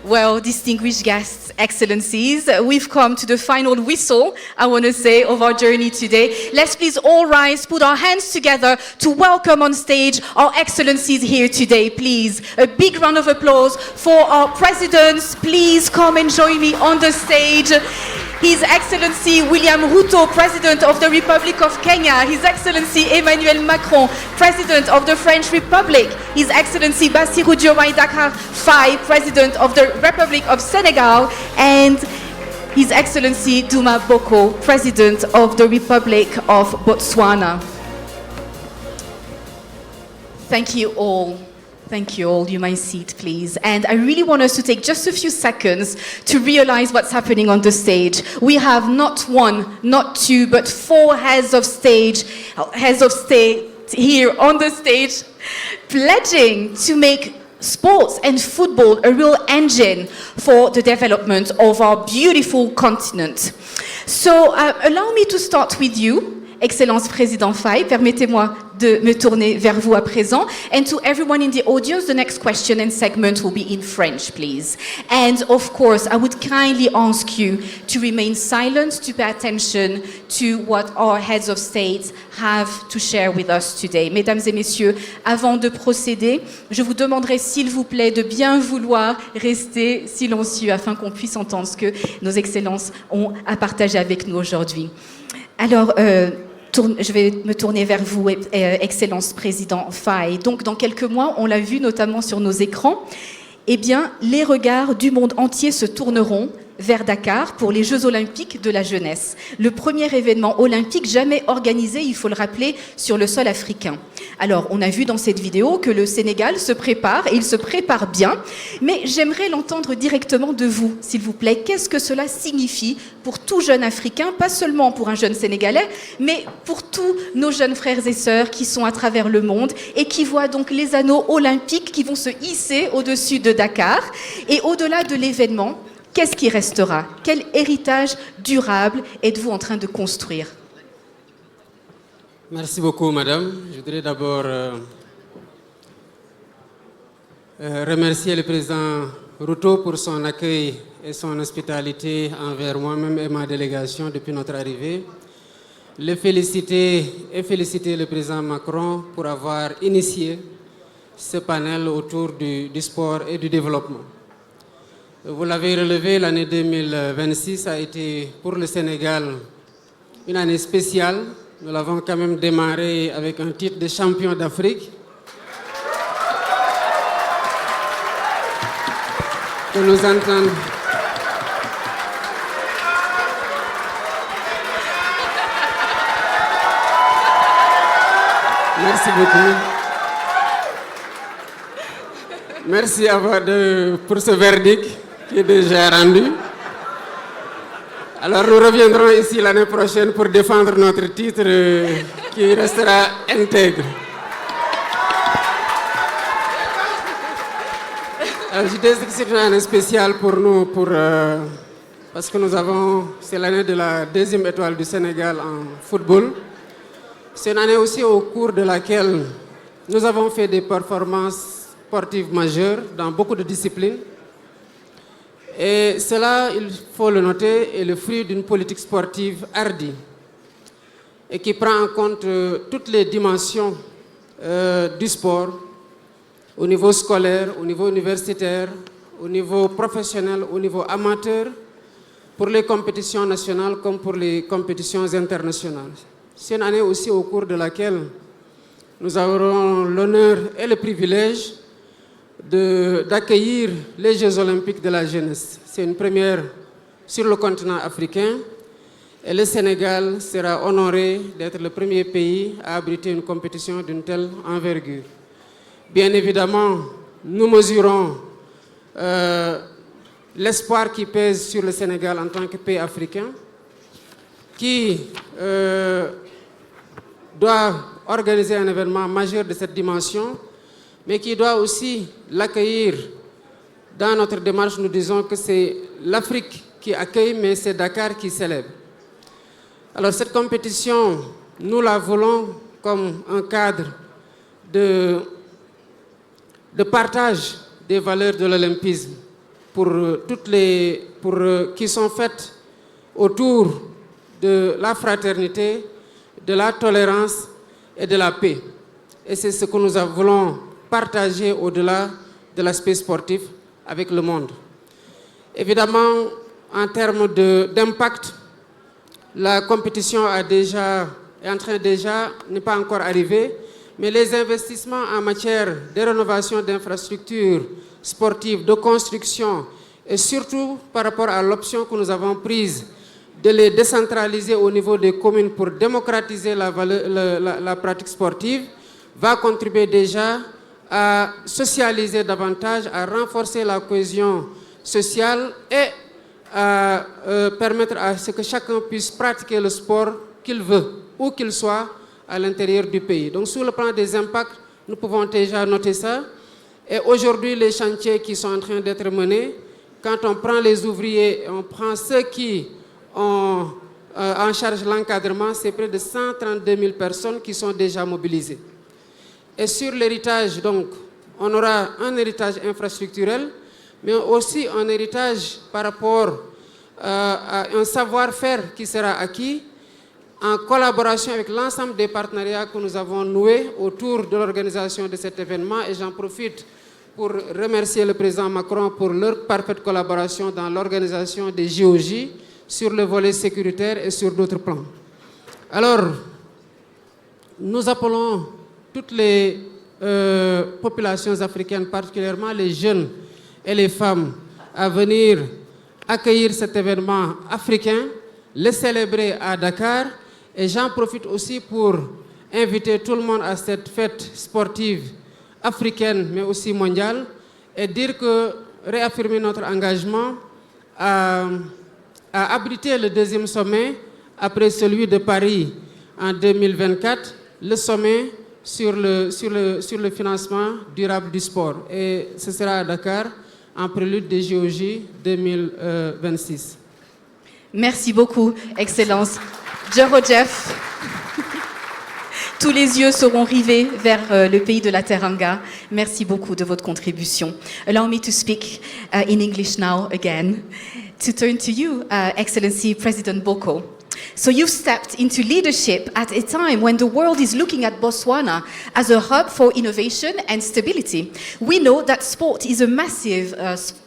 Well, distinguished guests, excellencies, we've come to the final whistle, I want to say, of our journey today. Let's please all rise, put our hands together to welcome on stage our excellencies here today, please. A big round of applause for our presidents. Please come and join me on the stage. His Excellency William Ruto, President of the Republic of Kenya. His Excellency Emmanuel Macron, President of the French Republic. His Excellency Bassirou Diakhar, Faye, President of the Republic of Senegal. And His Excellency Duma Boko, President of the Republic of Botswana. Thank you all. Thank you all. You may seat, please. And I really want us to take just a few seconds to realize what's happening on the stage. We have not one, not two, but 4 heads of state here on the stage, pledging to make sports and football a real engine for the development of our beautiful continent. So allow me to start with you, Excellence Président Faye. Permettez-moi de me tourner vers vous à présent. And to everyone in the audience, the next question and segment will be in French, please. And of course, I would kindly ask you to remain silent, to pay attention to what our heads of state have to share with us today. Mesdames et messieurs, avant de procéder, je vous demanderai s'il vous plaît de bien vouloir rester silencieux afin qu'on puisse entendre ce que nos excellences ont à partager avec nous aujourd'hui. Alors, je vais me tourner vers vous, Excellence Président Faye. Donc, dans quelques mois, on l'a vu notamment sur nos écrans, eh bien, les regards du monde entier se tourneront vers Dakar pour les Jeux Olympiques de la jeunesse. Le premier événement olympique jamais organisé, il faut le rappeler, sur le sol africain. Alors, on a vu dans cette vidéo que le Sénégal se prépare, et il se prépare bien, mais j'aimerais l'entendre directement de vous, s'il vous plaît. Qu'est-ce que cela signifie pour tout jeune Africain, pas seulement pour un jeune Sénégalais, mais pour tous nos jeunes frères et sœurs qui sont à travers le monde et qui voient donc les anneaux olympiques qui vont se hisser au-dessus de Dakar. Et au-delà de l'événement, qu'est-ce qui restera? Quel héritage durable êtes-vous en train de construire? Merci beaucoup, madame. Je voudrais d'abord remercier le président Ruto pour son accueil et son hospitalité envers moi-même et ma délégation depuis notre arrivée. Le féliciter et féliciter le président Macron pour avoir initié ce panel autour du sport et du développement. Vous l'avez relevé, l'année 2026 a été pour le Sénégal une année spéciale. Nous l'avons quand même démarré avec un titre de champion d'Afrique. Que nous entendons. Merci beaucoup. Merci pour ce verdict qui est déjà rendu. Alors nous reviendrons ici l'année prochaine pour défendre notre titre qui restera intègre. Alors, je dis que c'est une année spéciale pour nous parce que c'est l'année de la 2e étoile du Sénégal en football. C'est une année aussi au cours de laquelle nous avons fait des performances sportives majeures dans beaucoup de disciplines. Et cela, il faut le noter, est le fruit d'une politique sportive hardie et qui prend en compte toutes les dimensions du sport au niveau scolaire, au niveau universitaire, au niveau professionnel, au niveau amateur, pour les compétitions nationales comme pour les compétitions internationales. C'est une année aussi au cours de laquelle nous aurons l'honneur et le privilège d'accueillir les Jeux Olympiques de la jeunesse. C'est une première sur le continent africain et le Sénégal sera honoré d'être le premier pays à abriter une compétition d'une telle envergure. Bien évidemment, nous mesurons l'espoir qui pèse sur le Sénégal en tant que pays africain qui doit organiser un événement majeur de cette dimension, mais qui doit aussi l'accueillir. Dans notre démarche, nous disons que c'est l'Afrique qui accueille, mais c'est Dakar qui célèbre. Alors cette compétition, nous la voulons comme un cadre de partage des valeurs de l'olympisme qui sont faites autour de la fraternité, de la tolérance et de la paix. Et c'est ce que nous voulons partager au-delà de l'aspect sportif avec le monde. Évidemment, en termes d'impact, la compétition n'est pas encore arrivée, mais les investissements en matière de rénovation d'infrastructures sportives, de construction, et surtout par rapport à l'option que nous avons prise de les décentraliser au niveau des communes pour démocratiser la pratique sportive, va contribuer déjà à socialiser davantage, à renforcer la cohésion sociale et à permettre à ce que chacun puisse pratiquer le sport qu'il veut, où qu'il soit, à l'intérieur du pays. Donc sur le plan des impacts, nous pouvons déjà noter ça. Et aujourd'hui, les chantiers qui sont en train d'être menés, quand on prend les ouvriers, on prend ceux qui ont en charge l'encadrement, c'est près de 132 000 personnes qui sont déjà mobilisées. Et sur l'héritage, donc, on aura un héritage infrastructurel, mais aussi un héritage par rapport à un savoir-faire qui sera acquis en collaboration avec l'ensemble des partenariats que nous avons noués autour de l'organisation de cet événement. Et j'en profite pour remercier le président Macron pour leur parfaite collaboration dans l'organisation des JOJ sur le volet sécuritaire et sur d'autres plans. Alors, nous appelons toutes les populations africaines, particulièrement les jeunes et les femmes, à venir accueillir cet événement africain, le célébrer à Dakar. Et j'en profite aussi pour inviter tout le monde à cette fête sportive africaine, mais aussi mondiale, et dire que réaffirmer notre engagement à abriter le deuxième sommet, après celui de Paris en 2024, le sommet sur le financement durable du sport. Et ce sera à Dakar, en prélude des JOJ 2026. Merci beaucoup, Excellence. Jeff, tous les yeux seront rivés vers le pays de la Teranga. Merci beaucoup de votre contribution. Allow me to speak in English now again, to turn to you, Excellency President Boko. So you've stepped into leadership at a time when the world is looking at Botswana as a hub for innovation and stability. We know that sport is a massive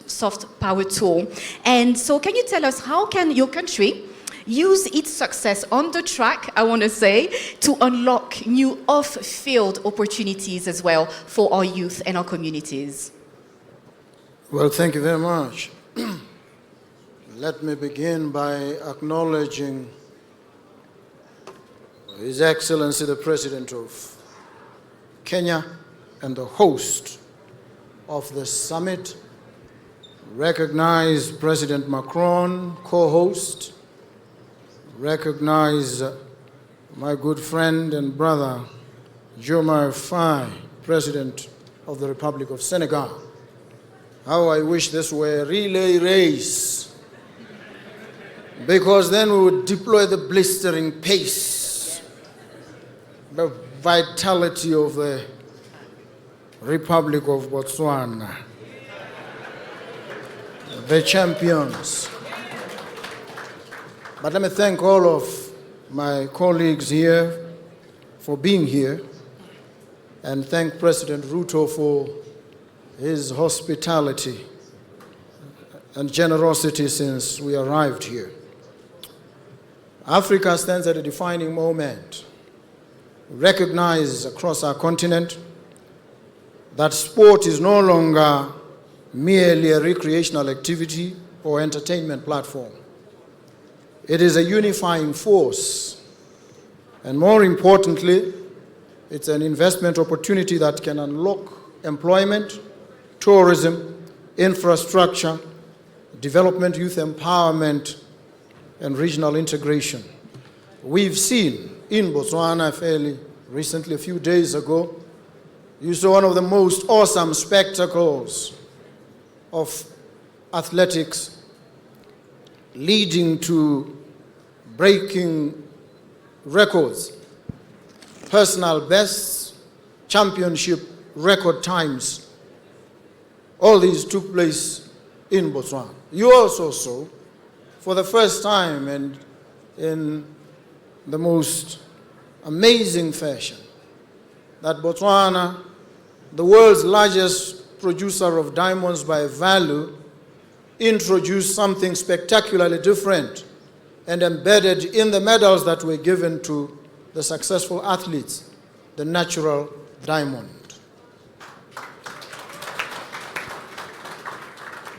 soft power tool. And so can you tell us, how can your country use its success on the track, I want to say, to unlock new off-field opportunities as well for our youth and our communities? Well, thank you very much. Let me begin by acknowledging His Excellency the President of Kenya and the host of the summit, recognize President Macron, co-host, recognize my good friend and brother, Diomaye Faye, President of the Republic of Senegal. How I wish this were a relay race, because then we would deploy the blistering pace, the vitality of the Republic of Botswana, the champions. But let me thank all of my colleagues here for being here, and thank President Ruto for his hospitality and generosity since we arrived here. Africa stands at a defining moment. We recognize across our continent that sport is no longer merely a recreational activity or entertainment platform. It is a unifying force, and more importantly, it's an investment opportunity that can unlock employment, tourism, infrastructure, development, youth empowerment, and regional integration. We've seen in Botswana fairly recently, a few days ago, you saw one of the most awesome spectacles of athletics leading to breaking records, personal bests, championship record times. All these took place in Botswana. You also saw, for the first time and in the most amazing fashion, that Botswana, the world's largest producer of diamonds by value, introduced something spectacularly different and embedded in the medals that were given to the successful athletes, the natural diamond.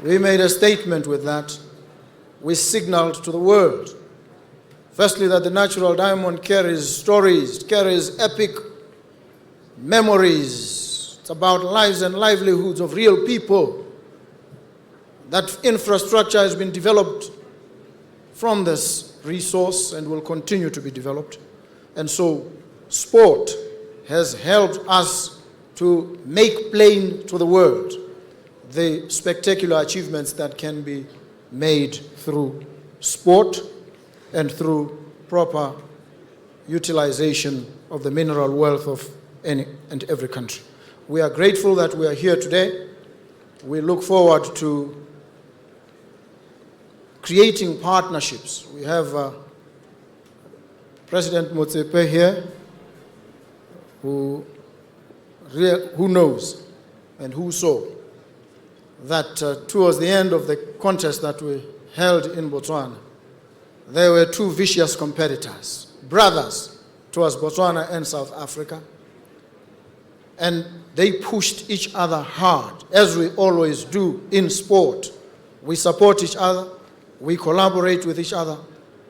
We made a statement with that. We signaled to the world, firstly, that the natural diamond carries stories, carries epic memories. It's about lives and livelihoods of real people. That infrastructure has been developed from this resource and will continue to be developed. And so sport has helped us to make plain to the world the spectacular achievements that can be made through sport and through proper utilization of the mineral wealth of any and every country. We are grateful that we are here today. We look forward to creating partnerships. We have President Motsepe here, who knows and who saw that towards the end of the contest that we held in Botswana, there were two vicious competitors, brothers towards Botswana and South Africa, and they pushed each other hard, as we always do in sport. We support each other, we collaborate with each other,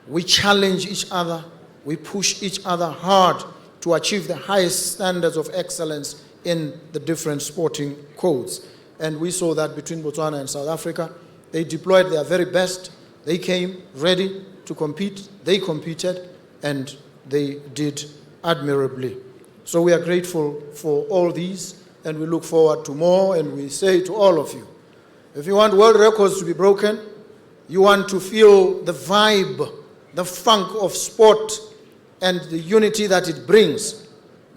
we challenge each other, we push each other hard to achieve the highest standards of excellence in the different sporting codes. And we saw that between Botswana and South Africa. They deployed their very best. They came ready to compete. They competed, and they did admirably. So we are grateful for all these, and we look forward to more. And we say to all of you, if you want world records to be broken, you want to feel the vibe, the funk of sport and the unity that it brings,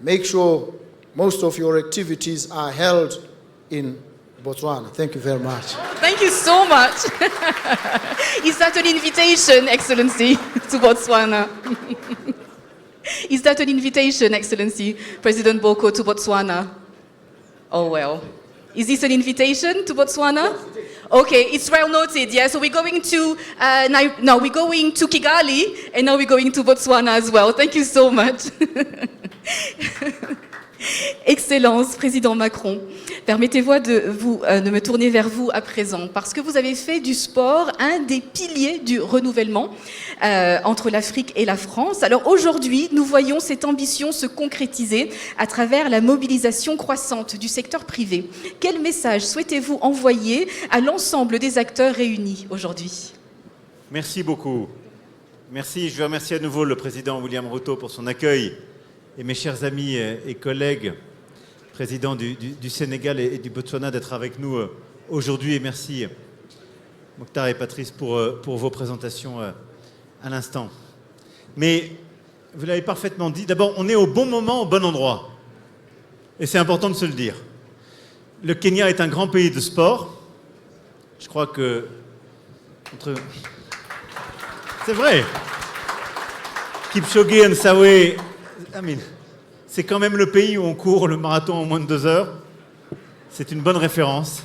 make sure most of your activities are held in Botswana. Thank you very much. Thank you so much. Is that an invitation, Excellency, to Botswana? Is that an invitation, Excellency, President Boko, to Botswana? Oh, well. Is this an invitation to Botswana? Okay, it's well noted, yeah. So we're going to, we're going to Kigali, and now we're going to Botswana as well. Thank you so much. Excellence, Président Macron, permettez-moi de me tourner vers vous à présent, parce que vous avez fait du sport un des piliers du renouvellement entre l'Afrique et la France. Alors aujourd'hui, nous voyons cette ambition se concrétiser à travers la mobilisation croissante du secteur privé. Quel message souhaitez-vous envoyer à l'ensemble des acteurs réunis aujourd'hui? Merci beaucoup. Merci, je veux remercier à nouveau le président William Ruto pour son accueil. Et mes chers amis et collègues, présidents du Sénégal et du Botswana, d'être avec nous aujourd'hui. Et merci, Mokhtar et Patrice, pour vos présentations à l'instant. Mais vous l'avez parfaitement dit, d'abord, on est au bon moment, au bon endroit. Et c'est important de se le dire. Le Kenya est un grand pays de sport. Je crois que... C'est vrai. Kipchoge et Nsawe... C'est quand même le pays où on court le marathon en moins de 2 heures. C'est une bonne référence.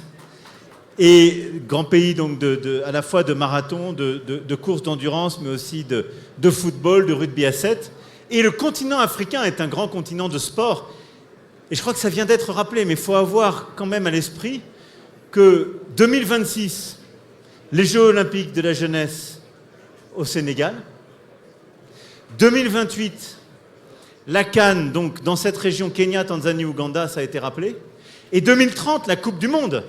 Et grand pays donc à la fois de marathon, de courses d'endurance, mais aussi de football, de rugby à 7. Et le continent africain est un grand continent de sport. Et je crois que ça vient d'être rappelé, mais il faut avoir quand même à l'esprit que 2026, les Jeux olympiques de la jeunesse au Sénégal, 2028, la CAN, donc dans cette région Kenya, Tanzanie, Ouganda, ça a été rappelé. Et 2030, la Coupe du Monde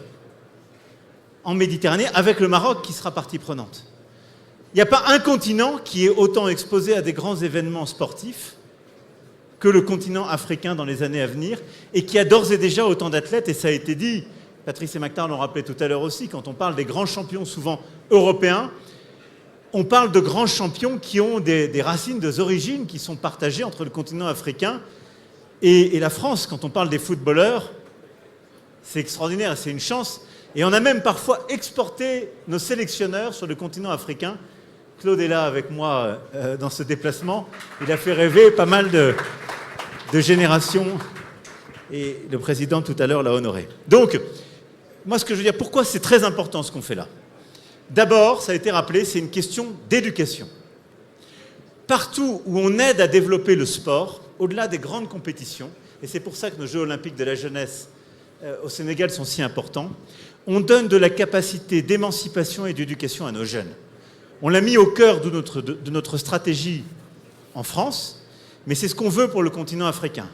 en Méditerranée, avec le Maroc qui sera partie prenante. Il n'y a pas un continent qui est autant exposé à des grands événements sportifs que le continent africain dans les années à venir, et qui a d'ores et déjà autant d'athlètes, et ça a été dit, Patrice et Mokhtar l'ont rappelé tout à l'heure aussi, quand on parle des grands champions souvent européens, on parle de grands champions qui ont des racines, des origines qui sont partagées entre le continent africain et la France. Quand on parle des footballeurs, c'est extraordinaire, c'est une chance. Et on a même parfois exporté nos sélectionneurs sur le continent africain. Claude est là avec moi dans ce déplacement. Il a fait rêver pas mal de générations. Et le président, tout à l'heure, l'a honoré. Donc, moi, ce que je veux dire, pourquoi c'est très important ce qu'on fait là? D'abord, ça a été rappelé, c'est une question d'éducation. Partout où on aide à développer le sport, au-delà des grandes compétitions, et c'est pour ça que nos Jeux olympiques de la jeunesse au Sénégal sont si importants, on donne de la capacité d'émancipation et d'éducation à nos jeunes. On l'a mis au cœur de notre stratégie en France, mais c'est ce qu'on veut pour le continent africain.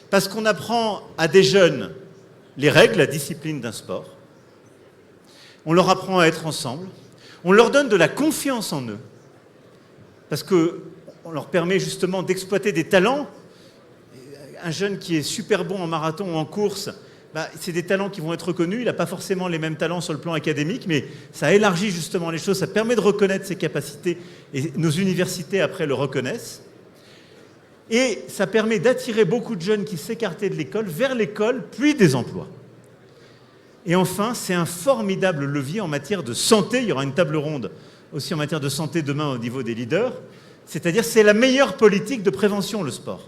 Parce qu'on apprend à des jeunes les règles, la discipline d'un sport. On leur apprend à être ensemble. On leur donne de la confiance en eux. Parce qu'on leur permet justement d'exploiter des talents. Un jeune qui est super bon en marathon ou en course, c'est des talents qui vont être reconnus. Il n'a pas forcément les mêmes talents sur le plan académique, mais ça élargit justement les choses. Ça permet de reconnaître ses capacités. Et nos universités, après, le reconnaissent. Et ça permet d'attirer beaucoup de jeunes qui s'écartaient de l'école vers l'école, puis des emplois. Et enfin, c'est un formidable levier en matière de santé. Il y aura une table ronde aussi en matière de santé demain au niveau des leaders. C'est-à-dire c'est la meilleure politique de prévention, le sport.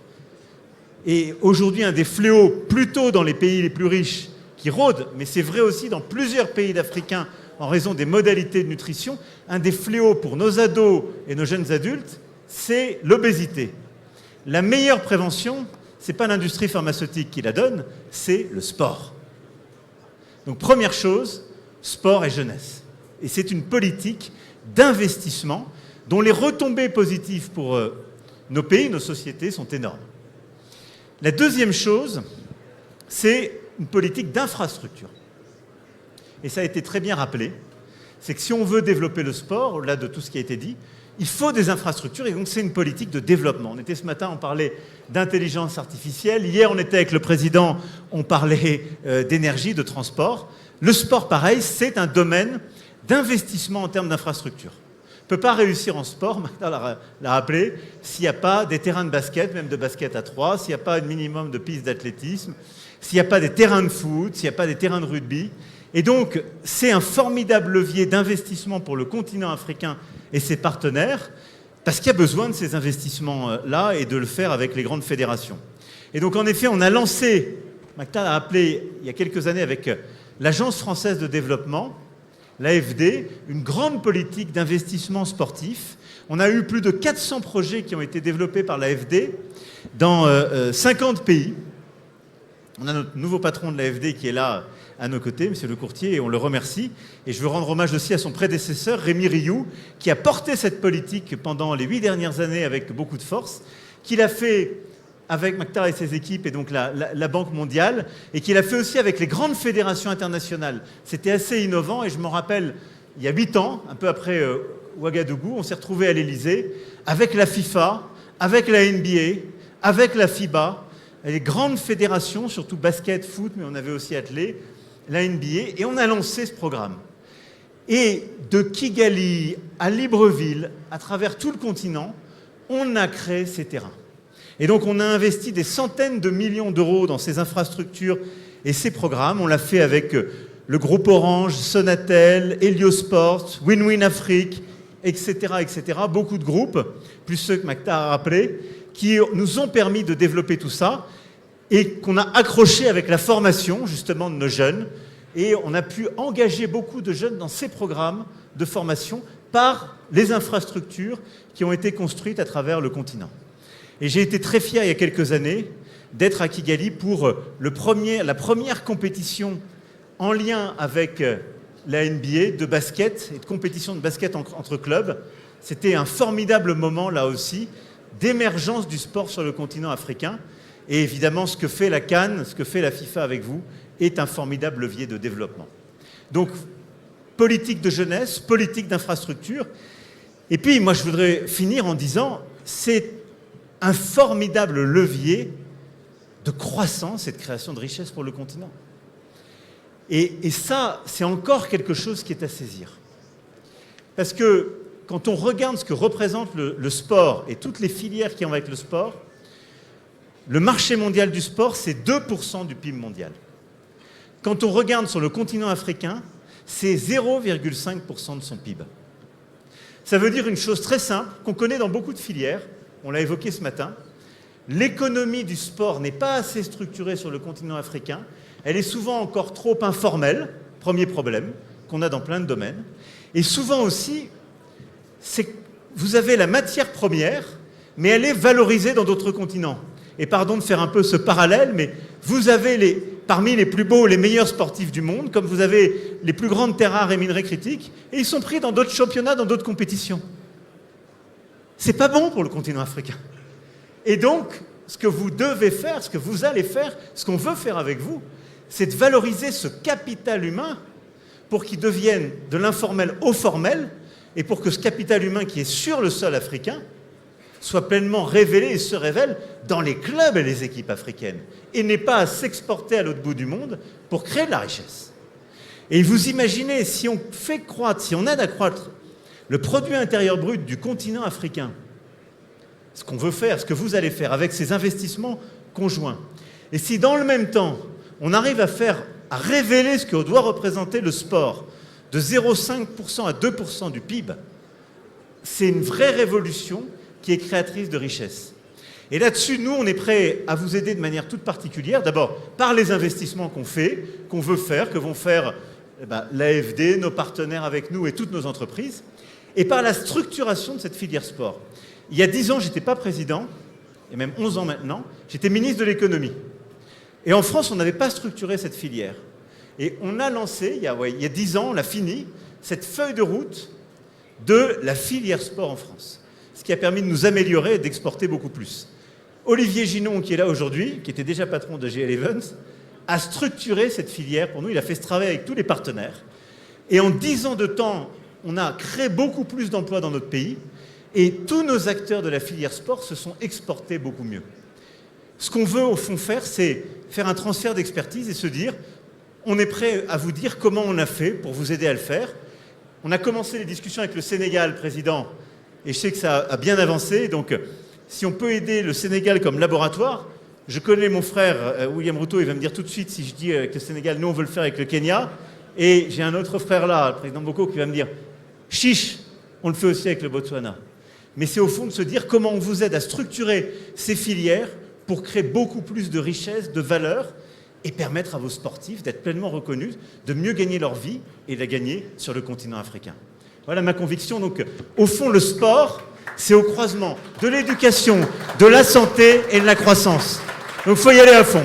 Et aujourd'hui, un des fléaux, plutôt dans les pays les plus riches, qui rôdent, mais c'est vrai aussi dans plusieurs pays d'Africains en raison des modalités de nutrition, un des fléaux pour nos ados et nos jeunes adultes, c'est l'obésité. La meilleure prévention, ce n'est pas l'industrie pharmaceutique qui la donne, c'est le sport. Donc première chose, sport et jeunesse. Et c'est une politique d'investissement dont les retombées positives pour nos pays, nos sociétés sont énormes. La deuxième chose, c'est une politique d'infrastructure. Et ça a été très bien rappelé, c'est que si on veut développer le sport, au-delà de tout ce qui a été dit, il faut des infrastructures et donc c'est une politique de développement. On était ce matin, on parlait d'intelligence artificielle. Hier, on était avec le président, on parlait d'énergie, de transport. Le sport, pareil, c'est un domaine d'investissement en termes d'infrastructure. On ne peut pas réussir en sport, Magda l'a rappelé, s'il n'y a pas des terrains de basket, même de basket à 3, s'il n'y a pas un minimum de pistes d'athlétisme, s'il n'y a pas des terrains de foot, s'il n'y a pas des terrains de rugby. Et donc, c'est un formidable levier d'investissement pour le continent africain et ses partenaires, parce qu'il y a besoin de ces investissements-là et de le faire avec les grandes fédérations. Et donc, en effet, on a lancé, Magda l'a appelé il y a quelques années avec l'Agence française de développement, l'AFD, une grande politique d'investissement sportif. On a eu plus de 400 projets qui ont été développés par l'AFD dans 50 pays. On a notre nouveau patron de l'AFD qui est là à nos côtés, M. Le Courtier, et on le remercie. Et je veux rendre hommage aussi à son prédécesseur, Rémi Rioux, qui a porté cette politique pendant les 8 dernières années avec beaucoup de force, qu'il a fait avec Mactar et ses équipes et donc la Banque mondiale, et qu'il a fait aussi avec les grandes fédérations internationales. C'était assez innovant, et je me rappelle, il y a 8 ans, un peu après Ouagadougou, on s'est retrouvés à l'Élysée avec la FIFA, avec la NBA, avec la FIBA, les grandes fédérations, surtout basket, foot, mais on avait aussi athlé, la NBA, et on a lancé ce programme. Et de Kigali à Libreville, à travers tout le continent, on a créé ces terrains. Et donc on a investi des centaines de millions d'euros dans ces infrastructures et ces programmes. On l'a fait avec le groupe Orange, Sonatel, Heliosport, Win-Win Afrique, etc., etc. Beaucoup de groupes, plus ceux que Mactar a rappelés, qui nous ont permis de développer tout ça et qu'on a accroché avec la formation justement de nos jeunes. Et on a pu engager beaucoup de jeunes dans ces programmes de formation par les infrastructures qui ont été construites à travers le continent. Et j'ai été très fier il y a quelques années d'être à Kigali pour la première compétition en lien avec la NBA de basket et de compétition de basket entre clubs. C'était un formidable moment là aussi d'émergence du sport sur le continent africain. Et évidemment, ce que fait la CAN, ce que fait la FIFA avec vous, est un formidable levier de développement. Donc, politique de jeunesse, politique d'infrastructure. Et puis, moi, je voudrais finir en disant, c'est un formidable levier de croissance et de création de richesse pour le continent. Et ça, c'est encore quelque chose qui est à saisir. Parce que quand on regarde ce que représente le sport et toutes les filières qui ont avec le sport, le marché mondial du sport, c'est 2% du PIB mondial. Quand on regarde sur le continent africain, c'est 0,5% de son PIB. Ça veut dire une chose très simple, qu'on connaît dans beaucoup de filières, on l'a évoqué ce matin, l'économie du sport n'est pas assez structurée sur le continent africain, elle est souvent encore trop informelle, premier problème, qu'on a dans plein de domaines, et souvent aussi, c'est que vous avez la matière première, mais elle est valorisée dans d'autres continents. Et pardon de faire un peu ce parallèle, mais vous avez parmi les plus beaux, les meilleurs sportifs du monde, comme vous avez les plus grandes terres rares et minerais critiques, et ils sont pris dans d'autres championnats, dans d'autres compétitions. C'est pas bon pour le continent africain. Et donc, ce que vous devez faire, ce que vous allez faire, ce qu'on veut faire avec vous, c'est de valoriser ce capital humain pour qu'il devienne de l'informel au formel, et pour que ce capital humain qui est sur le sol africain soit pleinement révélé et se révèle dans les clubs et les équipes africaines, et n'ait pas à s'exporter à l'autre bout du monde pour créer de la richesse. Et vous imaginez, si on fait croître, si on aide à croître le produit intérieur brut du continent africain, ce qu'on veut faire, ce que vous allez faire avec ces investissements conjoints, et si dans le même temps, on arrive à révéler ce que doit représenter le sport, de 0,5% à 2% du PIB, c'est une vraie révolution qui est créatrice de richesse. Et là-dessus, nous, on est prêts à vous aider de manière toute particulière, d'abord par les investissements qu'on fait, qu'on veut faire, que vont faire l'AFD, nos partenaires avec nous et toutes nos entreprises, et par la structuration de cette filière sport. Il y a 10 ans, je n'étais pas président, et même 11 ans maintenant, j'étais ministre de l'économie. Et en France, on n'avait pas structuré cette filière. Et on a lancé, il y a 10 ans, on l'a fini, cette feuille de route de la filière sport en France. Ce qui a permis de nous améliorer et d'exporter beaucoup plus. Olivier Ginon, qui est là aujourd'hui, qui était déjà patron de GL Events, a structuré cette filière pour nous. Il a fait ce travail avec tous les partenaires. Et en 10 ans de temps, on a créé beaucoup plus d'emplois dans notre pays. Et tous nos acteurs de la filière sport se sont exportés beaucoup mieux. Ce qu'on veut au fond faire, c'est faire un transfert d'expertise et se dire, on est prêt à vous dire comment on a fait pour vous aider à le faire. On a commencé les discussions avec le Sénégal, président, et je sais que ça a bien avancé. Donc, si on peut aider le Sénégal comme laboratoire, je connais mon frère William Ruto, il va me dire tout de suite si je dis avec le Sénégal, nous on veut le faire avec le Kenya. Et j'ai un autre frère là, le président Boko, qui va me dire, chiche, on le fait aussi avec le Botswana. Mais c'est au fond de se dire comment on vous aide à structurer ces filières pour créer beaucoup plus de richesse, de valeur, et permettre à vos sportifs d'être pleinement reconnus, de mieux gagner leur vie et de la gagner sur le continent africain. Voilà ma conviction. Donc, au fond, le sport, c'est au croisement de l'éducation, de la santé et de la croissance. Donc, il faut y aller à fond.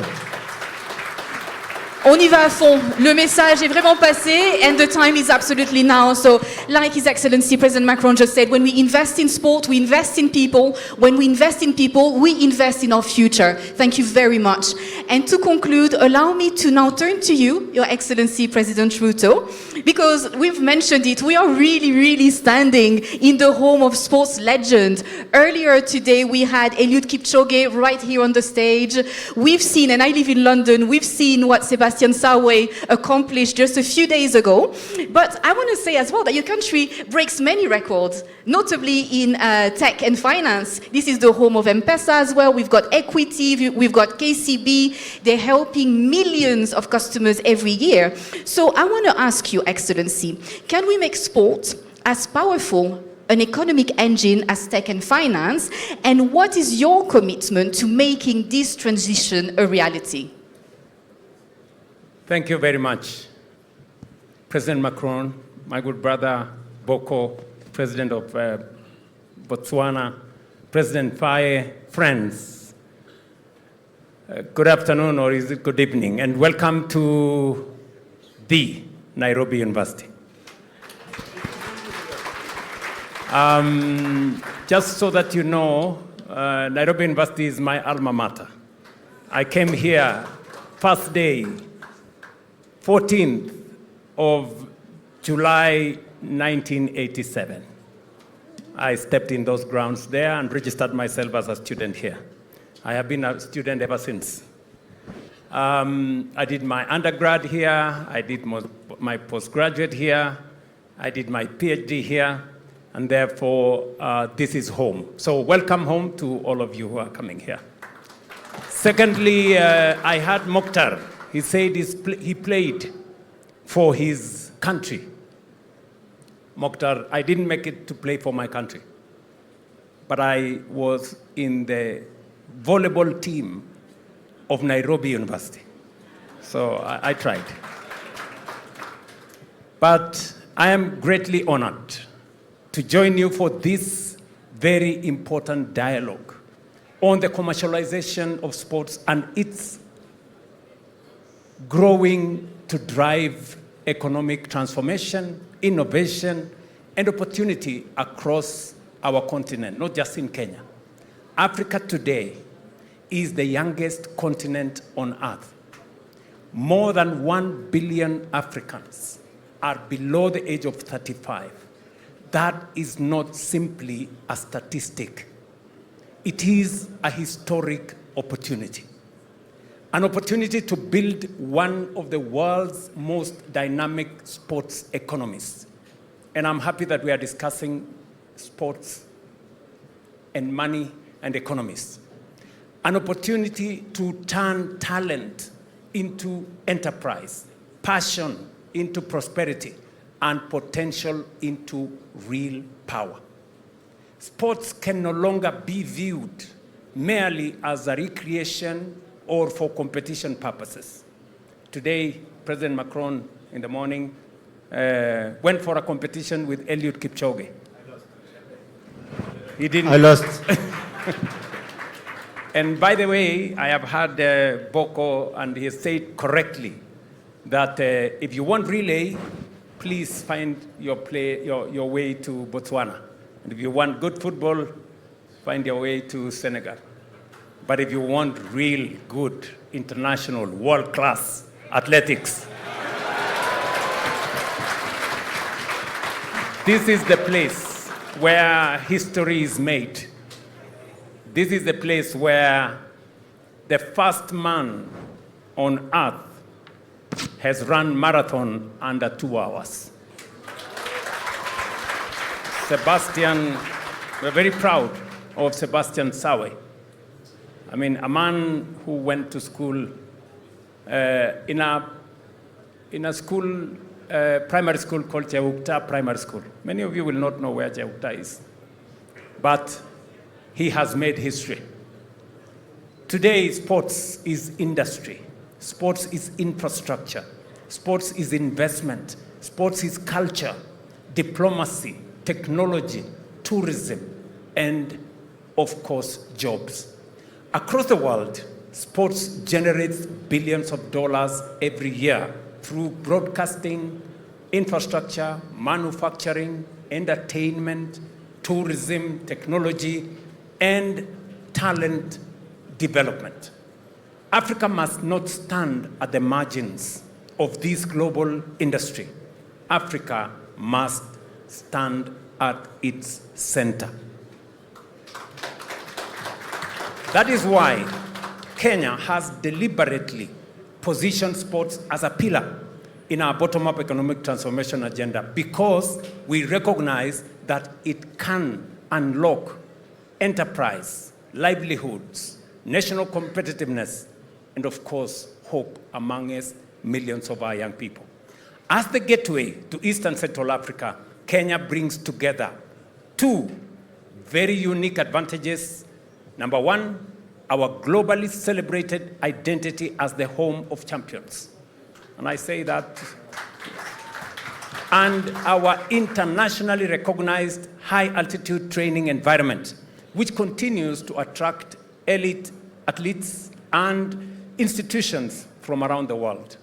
On y va à fond. Le message est vraiment passé, and the time is absolutely now. So, like His Excellency President Macron just said, when we invest in sport, we invest in people. When we invest in people, we invest in our future. Thank you very much. And to conclude, allow me to now turn to you, Your Excellency President Ruto, because we've mentioned it, we are really, really standing in the home of sports legend. Earlier today, we had Eliud Kipchoge right here on the stage. We've seen, and I live in London, we've seen what Sebastian Sawe accomplished just a few days ago. But I want to say as well that your country breaks many records, notably in tech and finance. This is the home of M-Pesa as well. We've got equity, we've got KCB. They're helping millions of customers every year. So I want to ask you, Excellency, can we make sport as powerful an economic engine as tech and finance? And what is your commitment to making this transition a reality? Thank you very much, President Macron, my good brother Boko, President of Botswana, President Faye, friends. Good afternoon, or is it good evening, and welcome to the Nairobi University. Just so that you know, Nairobi University is my alma mater. I came here first day, 14th of July 1987. I stepped in those grounds there and registered myself as a student here. I have been a student ever since. I did my undergrad here, I did my postgraduate here, I did my PhD here, and therefore this is home. So welcome home to all of you who are coming here. Secondly, I had Mokhtar. He said he played for his country, Mokhtar, I didn't make it to play for my country, but I was in the volleyball team of Nairobi University. So I tried. But I am greatly honored to join you for this very important dialogue on the commercialization of sports and its growing to drive economic transformation, innovation, and opportunity across our continent, not just in Kenya. Africa today is the youngest continent on earth. More than 1 billion Africans are below the age of 35. That is not simply a statistic. It is a historic opportunity. An opportunity to build one of the world's most dynamic sports economies. And I'm happy that we are discussing sports and money and economies. An opportunity to turn talent into enterprise, passion into prosperity, and potential into real power. Sports can no longer be viewed merely as a recreation or for competition purposes. Today, President Macron in the morning went for a competition with Eliud Kipchoge. He didn't. I lost. And by the way, I have heard Boko, and he has said correctly that if you want relay, please find your way to Botswana. And if you want good football, find your way to Senegal. But if you want real good, international, world-class athletics, this is the place where history is made. This is the place where the first man on earth has run marathon under 2 hours. Sebastian, we're very proud of Sebastian Sawe. I mean, a man who went to school in a school, primary school called Jaukta Primary School. Many of you will not know where Jaukta is, but he has made history. Today, sports is industry. Sports is infrastructure. Sports is investment. Sports is culture, diplomacy, technology, tourism, and of course, jobs. Across the world, sports generates billions of dollars every year through broadcasting, infrastructure, manufacturing, entertainment, tourism, technology, and talent development. Africa must not stand at the margins of this global industry. Africa must stand at its center. That is why Kenya has deliberately positioned sports as a pillar in our bottom-up economic transformation agenda, because we recognize that it can unlock enterprise, livelihoods, national competitiveness, and of course, hope amongst millions of our young people. As the gateway to East and Central Africa, Kenya brings together two very unique advantages. Number one, our globally celebrated identity as the home of champions. And I say that. And our internationally recognized high-altitude training environment, which continues to attract elite athletes and institutions from around the world.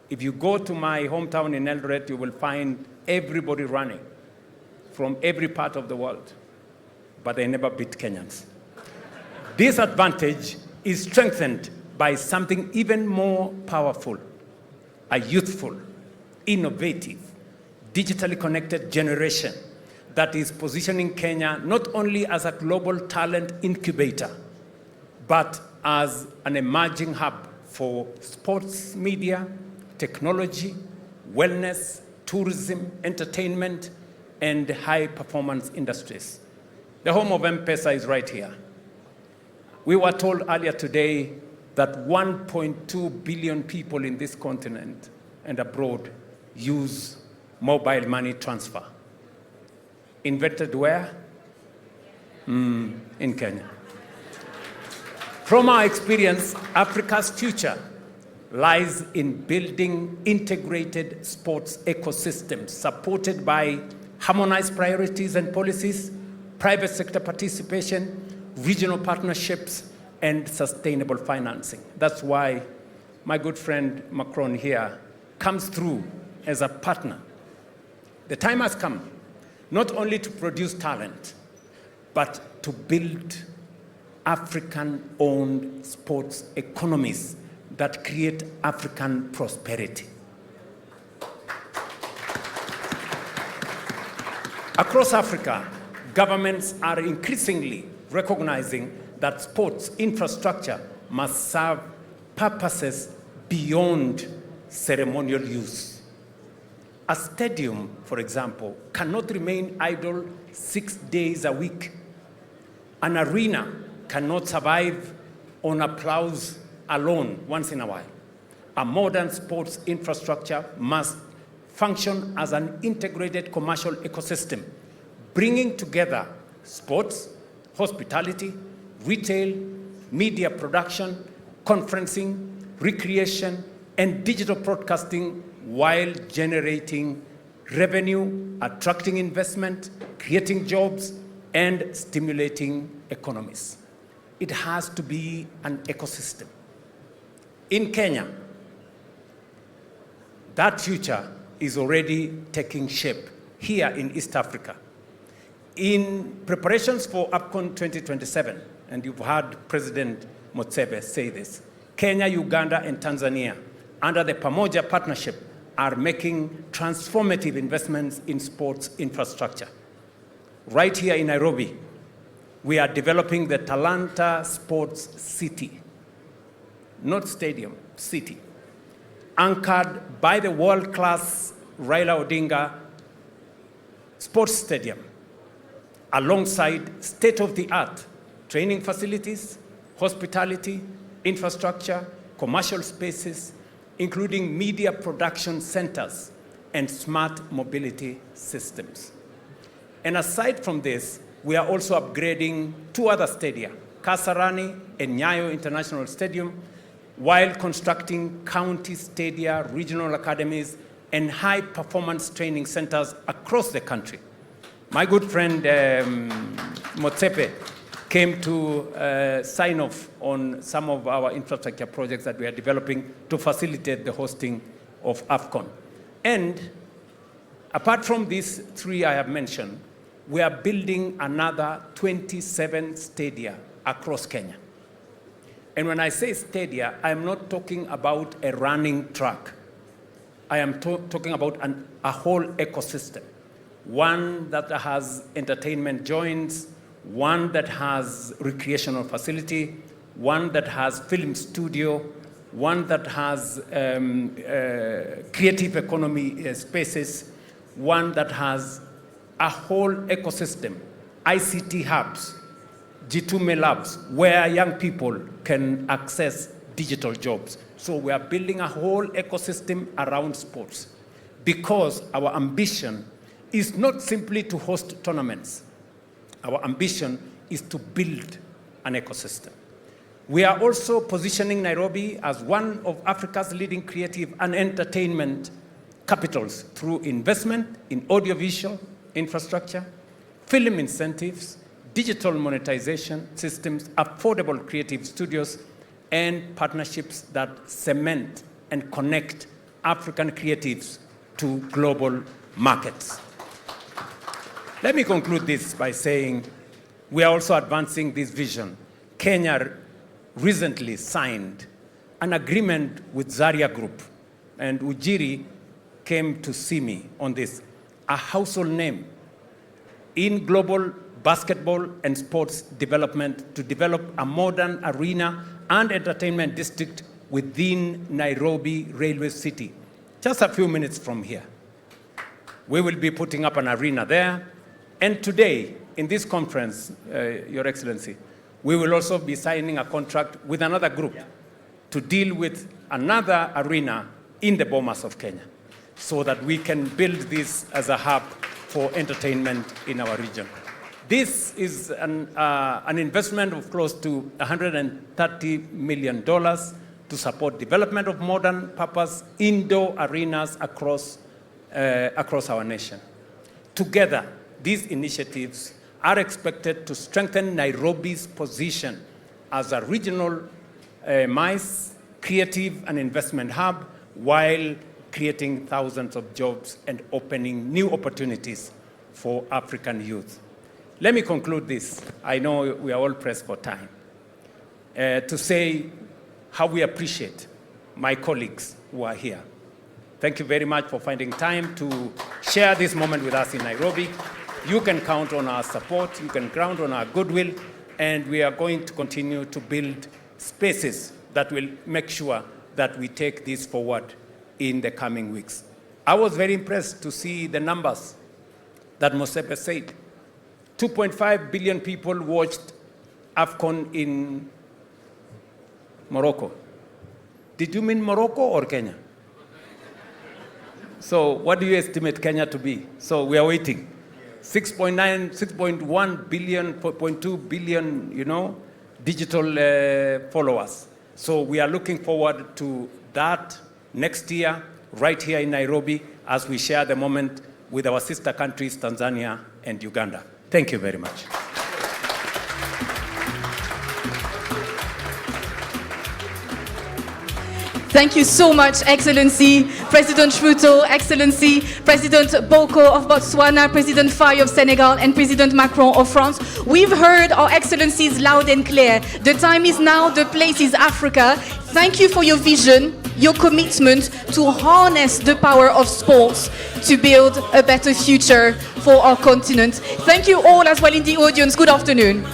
If you go to my hometown in Eldoret, you will find everybody running from every part of the world, but they never beat Kenyans. This advantage is strengthened by something even more powerful: a youthful, innovative, digitally connected generation that is positioning Kenya not only as a global talent incubator, but as an emerging hub for sports media, technology, wellness, tourism, entertainment, and high-performance industries. The home of M-Pesa is right here. We were told earlier today that 1.2 billion people in this continent and abroad use mobile money transfer. Invented where? In Kenya. From our experience, Africa's future lies in building integrated sports ecosystems supported by harmonized priorities and policies, private sector participation, regional partnerships, and sustainable financing. That's why my good friend Macron here comes through as a partner. The time has come not only to produce talent, but to build African-owned sports economies that create African prosperity. Across Africa, governments are increasingly recognizing that sports infrastructure must serve purposes beyond ceremonial use. A stadium, for example, cannot remain idle 6 days a week. An arena cannot survive on applause alone once in a while. A modern sports infrastructure must function as an integrated commercial ecosystem, bringing together sports, hospitality, retail, media production, conferencing, recreation, and digital broadcasting while generating revenue, attracting investment, creating jobs, and stimulating economies. It has to be an ecosystem. In Kenya, that future is already taking shape here in East Africa. In preparations for AFCON 2027, and you've heard President Mutsebe say this, Kenya, Uganda, and Tanzania, under the Pamoja Partnership, are making transformative investments in sports infrastructure. Right here in Nairobi, we are developing the Talanta Sports City, not stadium, city, anchored by the world-class Raila Odinga Sports Stadium, alongside state-of-the-art training facilities, hospitality, infrastructure, commercial spaces, including media production centers and smart mobility systems. And aside from this, we are also upgrading 2 other stadia, Kasarani and Nyayo International Stadium, while constructing county stadia, regional academies, and high-performance training centers across the country. My good friend Motsepe came to sign off on some of our infrastructure projects that we are developing to facilitate the hosting of AFCON. And apart from these 3 I have mentioned, we are building another 27 stadia across Kenya. And when I say stadia, I'm not talking about a running track. I am talking about a whole ecosystem. One that has entertainment joints, one that has recreational facility, one that has film studio, one that has creative economy spaces, one that has a whole ecosystem, ICT hubs, G2Me labs, where young people can access digital jobs. So we are building a whole ecosystem around sports because our ambition is not simply to host tournaments. Our ambition is to build an ecosystem. We are also positioning Nairobi as one of Africa's leading creative and entertainment capitals through investment in audiovisual infrastructure, film incentives, digital monetization systems, affordable creative studios, and partnerships that cement and connect African creatives to global markets. Let me conclude this by saying we are also advancing this vision. Kenya recently signed an agreement with Zaria Group, and Ujiri came to see me on this, a household name in global basketball and sports development to develop a modern arena and entertainment district within Nairobi Railway City, just a few minutes from here. We will be putting up an arena there. And today, in this conference, Your Excellency, we will also be signing a contract with another group to deal with another arena in the Bomas of Kenya. so that we can build this as a hub for entertainment in our region. This is an investment of close to $130 million to support development of modern purpose indoor arenas across our nation. Together, these initiatives are expected to strengthen Nairobi's position as a regional MICE, creative and investment hub, while creating thousands of jobs and opening new opportunities for African youth. Let me conclude this. I know we are all pressed for time. To say how we appreciate my colleagues who are here. Thank you very much for finding time to share this moment with us in Nairobi. You can count on our support, you can count on our goodwill, and we are going to continue to build spaces that will make sure that we take this forward in the coming weeks. I was very impressed to see the numbers that Mosepe said. 2.5 billion people watched AFCON in Morocco. Did you mean Morocco or Kenya? So what do you estimate Kenya to be? So we are waiting. 6.9, 6.1 billion, 0.2 billion, digital followers. So we are looking forward to that next year, right here in Nairobi, as we share the moment with our sister countries, Tanzania and Uganda. Thank you very much. Thank you so much, Excellency, President Ruto, Excellency, President Boko of Botswana, President Faye of Senegal, and President Macron of France. We've heard our Excellencies loud and clear. The time is now, the place is Africa. Thank you for your vision, your commitment to harness the power of sports to build a better future for our continent. Thank you all as well in the audience. Good afternoon.